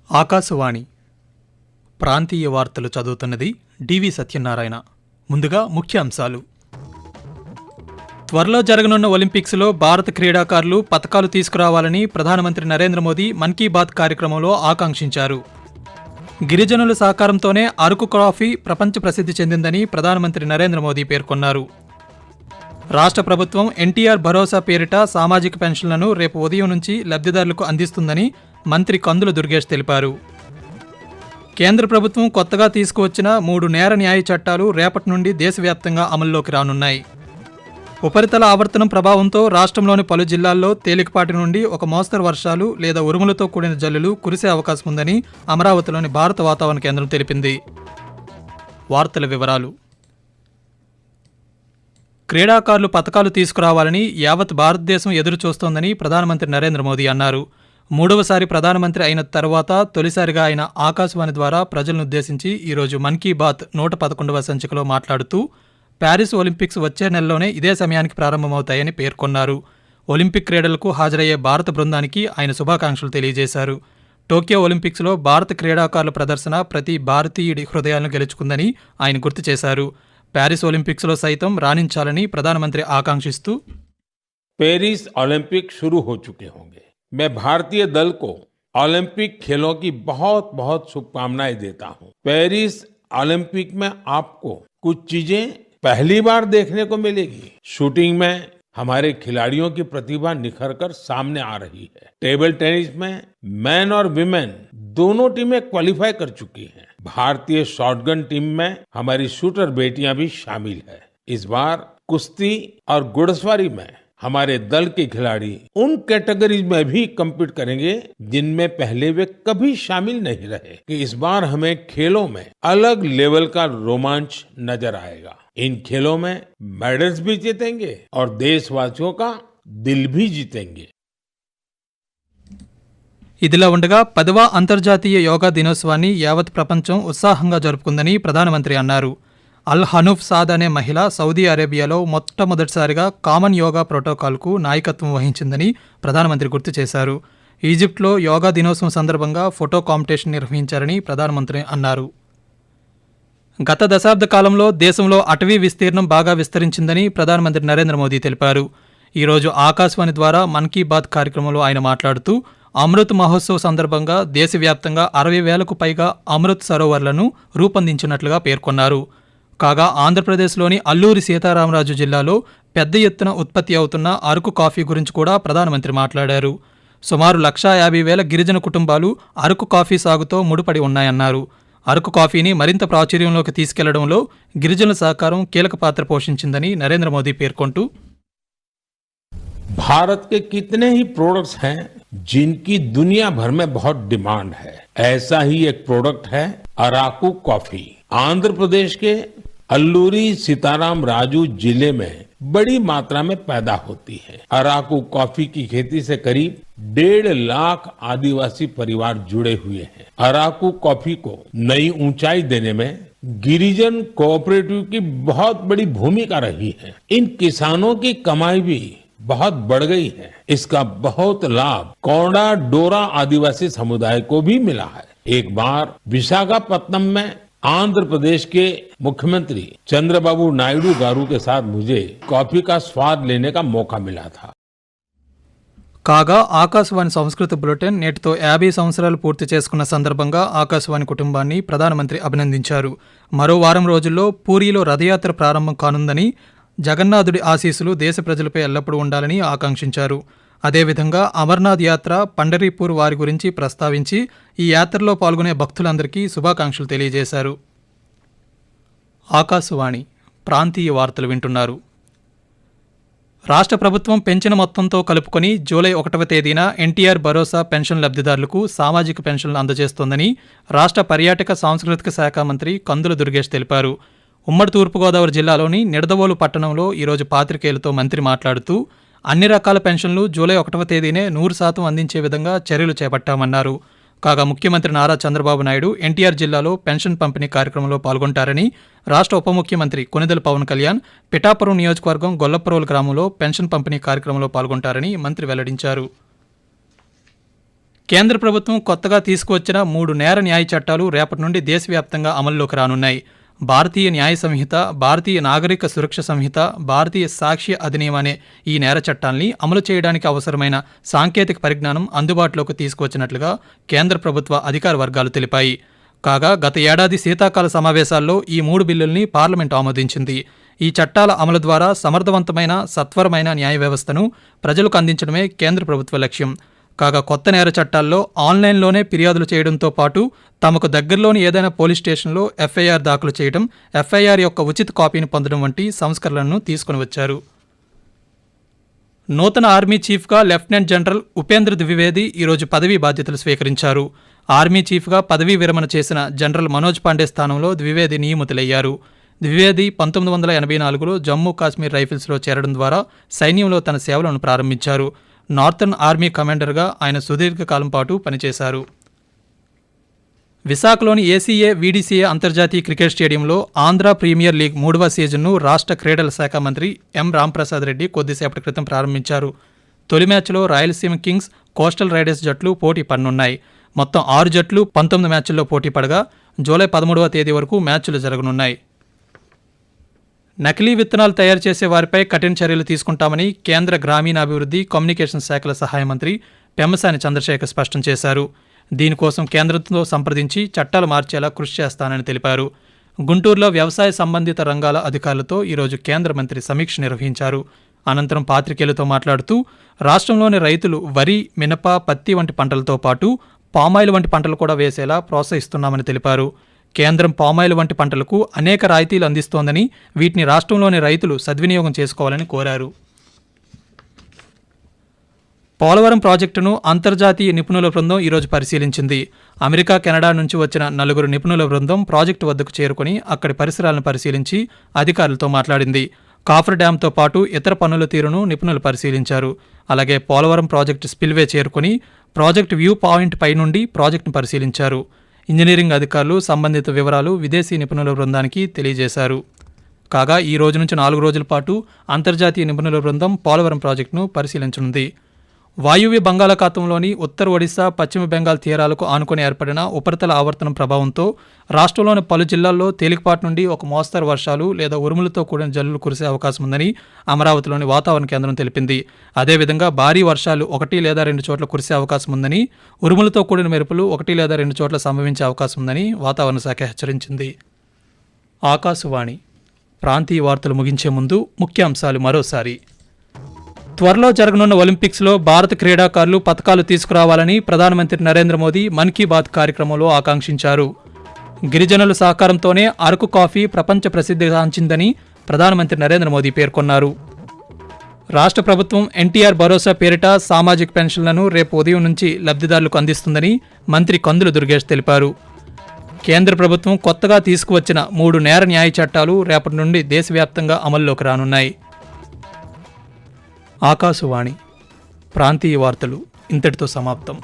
ఆకాశవాణి ప్రాంతీయ వార్తలు చదువుతున్నది డివి సత్యనారాయణ. ముందుగా ముఖ్య అంశాలు. త్వరలో జరగనున్న ఒలింపిక్స్లో భారత క్రీడాకారులు పతకాలు తీసుకురావాలని ప్రధానమంత్రి నరేంద్ర మోదీ మన్ కీ బాత్ కార్యక్రమంలో ఆకాంక్షించారు. గిరిజనుల సహకారంతోనే అరకు కాఫీ ప్రపంచ ప్రసిద్ధి చెందిందని ప్రధానమంత్రి నరేంద్ర మోదీ పేర్కొన్నారు. రాష్ట్ర ప్రభుత్వం ఎన్టీఆర్ భరోసా పేరిట సామాజిక పెన్షన్లను రేపు ఉదయం నుంచి లబ్ధిదారులకు అందిస్తుందని మంత్రి కందుల దుర్గేష్ తెలిపారు. కేంద్ర ప్రభుత్వం కొత్తగా తీసుకువచ్చిన 3 నేర న్యాయ చట్టాలు రేపటి నుండి దేశవ్యాప్తంగా అమల్లోకి రానున్నాయి. ఉపరితల ఆవర్తనం ప్రభావంతో రాష్ట్రంలోని పలు జిల్లాల్లో తేలికపాటి నుండి ఒక మోస్తరు వర్షాలు లేదా ఉరుములతో కూడిన జల్లులు కురిసే అవకాశం ఉందని అమరావతిలోని భారత వాతావరణ కేంద్రం తెలిపింది. వార్తల వివరాలు. క్రీడాకారులు పతకాలు తీసుకురావాలని యావత్ భారతదేశం ఎదురు చూస్తోందని ప్రధానమంత్రి నరేంద్ర మోదీ అన్నారు. 3వసారి ప్రధానమంత్రి అయిన తర్వాత తొలిసారిగా ఆయన ఆకాశవాణి ద్వారా ప్రజలనుద్దేశించి ఈరోజు మన్ కీ బాత్ 111వ సంచికలో మాట్లాడుతూ ప్యారిస్ ఒలింపిక్స్ వచ్చే నెలలోనే ఇదే సమయానికి ప్రారంభమవుతాయని పేర్కొన్నారు. ఒలింపిక్ క్రీడలకు హాజరయ్యే భారత బృందానికి ఆయన శుభాకాంక్షలు తెలియజేశారు. టోక్యో ఒలింపిక్స్లో భారత క్రీడాకారుల ప్రదర్శన ప్రతి భారతీయుడి హృదయాలను గెలుచుకుందని ఆయన గుర్తు చేశారు. ప్యారిస్ ఒలింపిక్స్లో సైతం రాణించాలని ప్రధానమంత్రి ఆకాంక్షిస్తూ पेरिस ओलंपिक शुरू हो चुके होंगे। मैं भारतीय दल को ओलंपिक खेलों की बहुत बहुत शुभकामनाएं देता हूं। पेरिस ओलंपिक में आपको कुछ चीजें पहली बार देखने को मिलेगी। शूटिंग में हमारे खिलाड़ियों की प्रतिभा निखर कर सामने आ रही है। टेबल टेनिस में मैन और विमेन दोनों टीमें क्वालिफाई कर चुकी हैं। भारतीय शॉटगन टीम में हमारी शूटर बेटियां भी शामिल है। इस बार कुश्ती और घुड़सवारी में हमारे दल के खिलाड़ी उन कैटेगरीज में भी कम्पीट करेंगे जिनमें पहले वे कभी शामिल नहीं रहे। कि इस बार हमें खेलों में अलग लेवल का रोमांच नजर आएगा। इन खेलों में मेडल्स भी जीतेंगे और देशवासियों का दिल भी जीतेंगे। ఇదిలా ఉండగా 10వ అంతర్జాతీయ యోగా దినోత్సవాన్ని యావత్ ప్రపంచం ఉత్సాహంగా జరుపుకుందని ప్రధానమంత్రి అన్నారు. అల్ హనూఫ్ సాద్ అనే మహిళ సౌదీ అరేబియాలో మొట్టమొదటిసారిగా కామన్ యోగా ప్రోటోకాల్కు నాయకత్వం వహించిందని ప్రధానమంత్రి గుర్తు చేశారు. ఈజిప్ట్లో యోగా దినోత్సవం సందర్భంగా ఫోటో కాంపిటీషన్ నిర్వహించారని ప్రధానమంత్రి అన్నారు. గత దశాబ్ద కాలంలో దేశంలో అటవీ విస్తీర్ణం బాగా విస్తరించిందని ప్రధానమంత్రి నరేంద్ర మోదీ తెలిపారు. ఈరోజు ఆకాశవాణి ద్వారా మన్ కీ బాత్ కార్యక్రమంలో ఆయన మాట్లాడుతూ అమృత్ మహోత్సవ్ సందర్భంగా దేశవ్యాప్తంగా 60,000కు పైగా అమృత్ సరోవర్లను రూపొందించినట్లుగా పేర్కొన్నారు. కాగా ఆంధ్రప్రదేశ్లోని అల్లూరి సీతారామరాజు జిల్లాలో పెద్ద ఎత్తున ఉత్పత్తి అవుతున్న అరకు కాఫీ గురించి కూడా ప్రధానమంత్రి మాట్లాడారు. సుమారు 150,000 గిరిజన కుటుంబాలు అరకు కాఫీ సాగుతో ముడిపడి ఉన్నాయన్నారు. అరకు కాఫీని మరింత ప్రాచుర్యంలోకి తీసుకెళ్లడంలో గిరిజనుల సహకారం కీలక పాత్ర పోషించిందని నరేంద్ర మోదీ పేర్కొంటూ भारत के कितने ही प्रोडक्ट्स हैं जिनकी दुनिया भर में बहुत डिमांड है। ऐसा ही एक प्रोडक्ट है अराकू कॉफी। आंध्र प्रदेश के अल्लूरी सीताराम राजू जिले में बड़ी मात्रा में पैदा होती है। अराकू कॉफी की खेती से करीब 1.5 लाख आदिवासी परिवार जुड़े हुए हैं। अराकू कॉफी को नई ऊंचाई देने में गिरिजन कोऑपरेटिव की बहुत बड़ी भूमिका रही है। इन किसानों की कमाई भी बहुत बढ़ गई है। इसका बहुत लाभ कोंडा डोरा आदिवासी समुदाय को भी मिला है। एक बार विशाखापत्तनम में आंध्र प्रदेश के मुख्यमंत्री चंद्रबाबू नायडू गारू के साथ मुझे कॉफी का स्वाद लेने का मौका मिला था. కాగా ఆకాశవాణి సంస్కృత బులెటిన్ నేటితో 50 సంవత్సరాలు పూర్తి చేసుకున్న సందర్భంగా ఆకాశవాణి కుటుంబాన్ని ప్రధానమంత్రి అభినందించారు. మరో వారం రోజుల్లో పూరీలో రథయాత్ర ప్రారంభం కానుందని, జగన్నాథుడి ఆశీస్సులు దేశ ప్రజలపై ఎల్లప్పుడూ ఉండాలని ఆకాంక్షించారు. అదేవిధంగా అమర్నాథ్ యాత్ర, పండరీపూర్ వారి గురించి ప్రస్తావించి ఈ యాత్రలో పాల్గొనే భక్తులందరికీ శుభాకాంక్షలు తెలియజేశారు. ఆకాశవాణి ప్రాంతీయ వార్తలు వింటున్నారు. రాష్ట్ర ప్రభుత్వం పెంచిన మొత్తంతో కలుపుకొని జూలై 1వ తేదీన ఎన్టీఆర్ భరోసా పెన్షన్ లబ్ధిదారులకు సామాజిక పెన్షన్లు అందజేస్తోందని రాష్ట్ర పర్యాటక సాంస్కృతిక శాఖ మంత్రి కందుల దుర్గేష్ తెలిపారు. ఉమ్మడి తూర్పుగోదావరి జిల్లాలోని నిడదవోలు పట్టణంలో ఈరోజు పాత్రికేయులతో మంత్రి మాట్లాడుతూ అన్ని రకాల పెన్షన్లు జూలై 1వ తేదీనే 100% అందించే విధంగా చర్యలు చేపట్టామన్నారు. కాగా ముఖ్యమంత్రి నారా చంద్రబాబు నాయుడు ఎన్టీఆర్ జిల్లాలో పెన్షన్ పంపిణీ కార్యక్రమంలో పాల్గొంటారని, రాష్ట్ర ఉప ముఖ్యమంత్రి కొనిదెల పవన్ కళ్యాణ్ పిఠాపురం నియోజకవర్గం గొల్లప్రోలు గ్రామంలో పెన్షన్ పంపిణీ కార్యక్రమంలో పాల్గొంటారని మంత్రి వెల్లడించారు. కేంద్ర ప్రభుత్వం కొత్తగా తీసుకువచ్చిన 3 నేర న్యాయ చట్టాలు రేపటి నుండి దేశవ్యాప్తంగా అమల్లోకి రానున్నాయి. భారతీయ న్యాయ సంహిత, భారతీయ నాగరిక సురక్ష సంహిత, భారతీయ సాక్ష్య అధినియం అనే ఈ నేర చట్టాల్ని అమలు చేయడానికి అవసరమైన సాంకేతిక పరిజ్ఞానం అందుబాటులోకి తీసుకువచ్చినట్లుగా కేంద్ర ప్రభుత్వ అధికార వర్గాలు తెలిపాయి. కాగా గత ఏడాది శీతాకాల సమావేశాల్లో ఈ 3 బిల్లుల్ని పార్లమెంట్ ఆమోదించింది. ఈ చట్టాల అమలు ద్వారా సమర్థవంతమైన, సత్వరమైన న్యాయ వ్యవస్థను ప్రజలకు అందించడమే కేంద్ర ప్రభుత్వ లక్ష్యం. కాగా కొత్త నేర చట్టాల్లో ఆన్లైన్లోనే ఫిర్యాదులు చేయడంతో పాటు తమకు దగ్గరలోని ఏదైనా పోలీస్ స్టేషన్లో ఎఫ్ఐఆర్ దాఖలు చేయడం, ఎఫ్ఐఆర్ యొక్క ఉచిత కాపీని పొందడం వంటి సంస్కరణలను తీసుకుని వచ్చారు. నూతన ఆర్మీ చీఫ్గా లెఫ్టినెంట్ జనరల్ ఉపేంద్ర ద్వివేది ఈరోజు పదవీ బాధ్యతలు స్వీకరించారు. ఆర్మీ చీఫ్గా పదవీ విరమణ చేసిన జనరల్ మనోజ్ పాండే స్థానంలో ద్వివేది నియమితులయ్యారు. ద్వివేది 1984లో జమ్మూ కాశ్మీర్ రైఫిల్స్లో చేరడం ద్వారా సైన్యంలో తన సేవలను ప్రారంభించారు. నార్థర్న్ ఆర్మీ కమాండర్గా ఆయన సుదీర్ఘకాలం పాటు పనిచేశారు. విశాఖలోని ఏసీఏ వీడీసీఏ అంతర్జాతీయ క్రికెట్ స్టేడియంలో ఆంధ్ర ప్రీమియర్ లీగ్ 3వ సీజన్ను రాష్ట్ర క్రీడల శాఖ మంత్రి ఎం రాంప్రసాద్ రెడ్డి కొద్దిసేపటి క్రితం ప్రారంభించారు. తొలి మ్యాచ్లో రాయలసీమ కింగ్స్, కోస్టల్ రైడర్స్ జట్లు పోటీ పడనున్నాయి. మొత్తం 6 జట్లు 19 మ్యాచ్ల్లో పోటీ పడగా జూలై 13వ తేదీ వరకు మ్యాచ్లు జరగనున్నాయి. నకిలీ విత్తనాలు తయారు చేసే వారిపై కఠిన చర్యలు తీసుకుంటామని కేంద్ర గ్రామీణాభివృద్ధి, కమ్యూనికేషన్ శాఖల సహాయ మంత్రి పెమ్మసాని చంద్రశేఖర్ స్పష్టం చేశారు. దీనికోసం కేంద్రంతో సంప్రదించి చట్టాలు మార్చేలా కృషి చేస్తానని తెలిపారు. గుంటూరులో వ్యవసాయ సంబంధిత రంగాల అధికారులతో ఈరోజు కేంద్ర మంత్రి సమీక్ష నిర్వహించారు. అనంతరం పాత్రికేయులతో మాట్లాడుతూ రాష్ట్రంలోని రైతులు వరి, మినప, పత్తి వంటి పంటలతో పాటు పామాయిల్ వంటి పంటలు కూడా వేసేలా ప్రోత్సహిస్తున్నామని తెలిపారు. కేంద్రం పామాయిల్ వంటి పంటలకు అనేక రాయితీలు అందిస్తోందని, వీటిని రాష్ట్రంలోని రైతులు సద్వినియోగం చేసుకోవాలని కోరారు. పోలవరం ప్రాజెక్టును అంతర్జాతీయ నిపుణుల బృందం ఈరోజు పరిశీలించింది. అమెరికా, కెనడా నుంచి వచ్చిన 4 నిపుణుల బృందం ప్రాజెక్టు వద్దకు చేరుకుని అక్కడి పరిసరాలను పరిశీలించి అధికారులతో మాట్లాడింది. కాఫర్ డ్యాంతో పాటు ఇతర పనుల తీరును నిపుణులు పరిశీలించారు. అలాగే పోలవరం ప్రాజెక్టు స్పిల్వే చేరుకుని ప్రాజెక్టు వ్యూ పాయింట్ పై నుండి ప్రాజెక్టును పరిశీలించారు. ఇంజనీరింగ్ అధికారులు సంబంధిత వివరాలు విదేశీ నిపుణుల బృందానికి తెలియజేశారు. కాగా ఈ రోజు నుంచి 4 రోజుల పాటు అంతర్జాతీయ నిపుణుల బృందం పోలవరం ప్రాజెక్టును పరిశీలించనుంది. వాయువ్య బంగాళాఖాతంలోని ఉత్తర ఒడిశా, పశ్చిమ బెంగాల్ తీరాలకు ఆనుకుని ఏర్పడిన ఉపరితల ఆవర్తనం ప్రభావంతో రాష్ట్రంలోని పలు జిల్లాల్లో తేలికపాటి నుండి ఒక మోస్తరు వర్షాలు లేదా ఉరుములతో కూడిన జల్లులు కురిసే అవకాశం ఉందని అమరావతిలోని వాతావరణ కేంద్రం తెలిపింది. అదేవిధంగా భారీ వర్షాలు 1 లేదా 2 చోట్ల కురిసే అవకాశం ఉందని, ఉరుములతో కూడిన మెరుపులు 1 లేదా 2 చోట్ల సంభవించే అవకాశం ఉందని వాతావరణ శాఖ హెచ్చరించింది. ఆకాశవాణి ప్రాంతీయ వార్తలు ముగించే ముందు ముఖ్యాంశాలు మరోసారి. త్వరలో జరగనున్న ఒలింపిక్స్లో భారత క్రీడాకారులు పతకాలు తీసుకురావాలని ప్రధానమంత్రి నరేంద్ర మోదీ మన్ కీ బాత్ కార్యక్రమంలో ఆకాంక్షించారు. గిరిజనుల సహకారంతోనే అరకు కాఫీ ప్రపంచ ప్రసిద్ధిగాంచిందని ప్రధానమంత్రి నరేంద్ర మోదీ పేర్కొన్నారు. రాష్ట్ర ప్రభుత్వం ఎన్టీఆర్ భరోసా పేరిట సామాజిక పెన్షన్లను రేపు ఉదయం నుంచి లబ్ధిదారులకు అందిస్తుందని మంత్రి కందుల దుర్గేష్ తెలిపారు. కేంద్ర ప్రభుత్వం కొత్తగా తీసుకువచ్చిన 3 నేర న్యాయ చట్టాలు రేపటి నుండి దేశవ్యాప్తంగా అమల్లోకి రానున్నాయి. ఆకాశవాణి ప్రాంతీయ వార్తలు ఇంతటితో సమాప్తం.